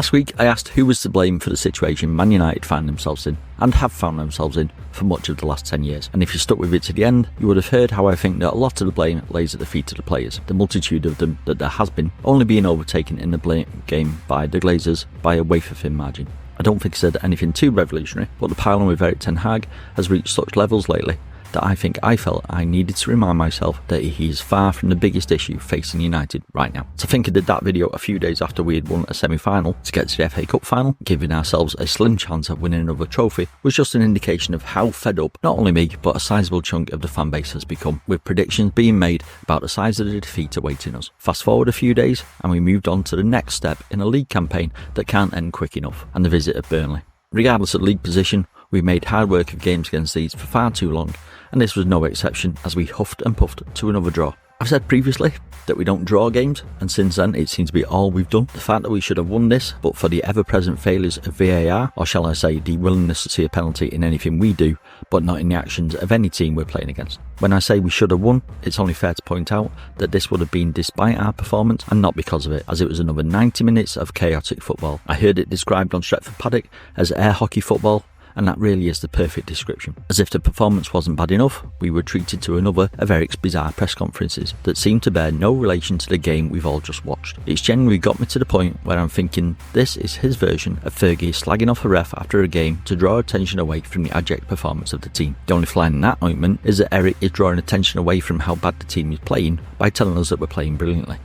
Last week I asked who was to blame for the situation Man United find themselves in, and have found themselves in for much of the last 10 years. And if you stuck with it to the end, you would have heard how I think that a lot of the blame lays at the feet of the players, the multitude of them that there has been, only being overtaken in the blame game by the Glazers by a wafer-thin margin. I don't think I said anything too revolutionary, but the pile-on with Erik Ten Hag has reached such levels lately that I felt I needed to remind myself that he is far from the biggest issue facing United right now. So I think I did that video a few days after we had won a semi-final to get to the FA Cup final, giving ourselves a slim chance of winning another trophy, was just an indication of how fed up not only me but a sizable chunk of the fan base has become, with predictions being made about the size of the defeat awaiting us. Fast forward a few days and we moved on to the next step in a league campaign that can't end quick enough, and the visit of Burnley. Regardless of league position, we made hard work of games against these for far too long, and this was no exception as we huffed and puffed to another draw. I've said previously that we don't draw games, and since then it seems to be all we've done. The fact that we should have won this, but for the ever-present failures of VAR, or shall I say the willingness to see a penalty in anything we do, but not in the actions of any team we're playing against. When I say we should have won, it's only fair to point out that this would have been despite our performance and not because of it, as it was another 90 minutes of chaotic football. I heard it described on Stretford Paddock as air hockey football, and that really is the perfect description. As if the performance wasn't bad enough, we were treated to another of Erik's bizarre press conferences that seemed to bear no relation to the game we've all just watched. It's genuinely got me to the point where I'm thinking this is his version of Fergie slagging off a ref after a game to draw attention away from the abject performance of the team. The only fly in that ointment is that Erik is drawing attention away from how bad the team is playing by telling us that we're playing brilliantly.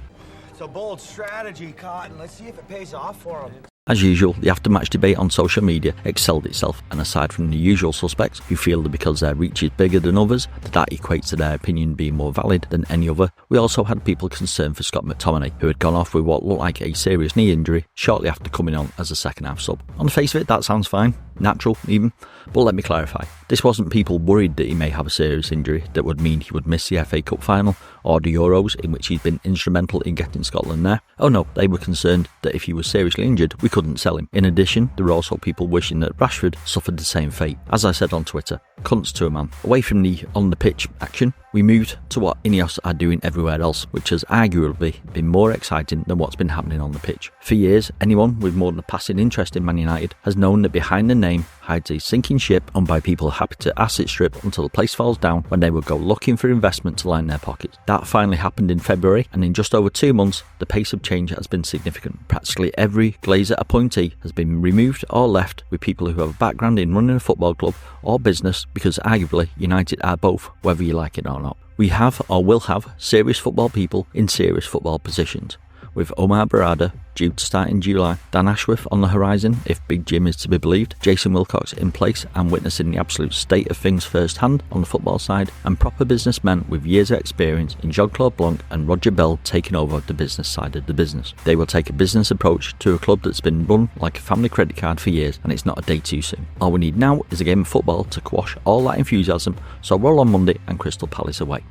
It's a bold strategy, Cotton. Let's see if it pays off for him. As usual, the after-match debate on social media excelled itself, and aside from the usual suspects who feel that because their reach is bigger than others, that equates to their opinion being more valid than any other, we also had people concerned for Scott McTominay, who had gone off with what looked like a serious knee injury shortly after coming on as a second-half sub. On the face of it, that sounds fine, natural even, but let me clarify. This wasn't people worried that he may have a serious injury that would mean he would miss the FA Cup final or the Euros, in which he's been instrumental in getting Scotland there. Oh no, they were concerned that if he was seriously injured, we couldn't sell him. In addition, there were also people wishing that Rashford suffered the same fate. As I said on Twitter, cunts to a man. Away from the on-the-pitch action, we moved to what Ineos are doing everywhere else, which has arguably been more exciting than what's been happening on the pitch. For years, anyone with more than a passing interest in Man United has known that behind the name hides a sinking ship owned by people happy to asset strip until the place falls down, when they will go looking for investment to line their pockets. That finally happened in February, and in just over 2 months, the pace of change has been significant. Practically every Glazer appointee has been removed or left, with people who have a background in running a football club or business, because arguably United are both, whether you like it or not. We have or will have serious football people in serious football positions, with Omar Barada due to start in July, Dan Ashworth on the horizon if Big Jim is to be believed, Jason Wilcox in place and witnessing the absolute state of things firsthand on the football side, and proper businessmen with years of experience in Jean-Claude Blanc and Roger Bell taking over the business side of the business. They will take a business approach to a club that's been run like a family credit card for years, and it's not a day too soon. All we need now is a game of football to quash all that enthusiasm, so roll on Monday and Crystal Palace away.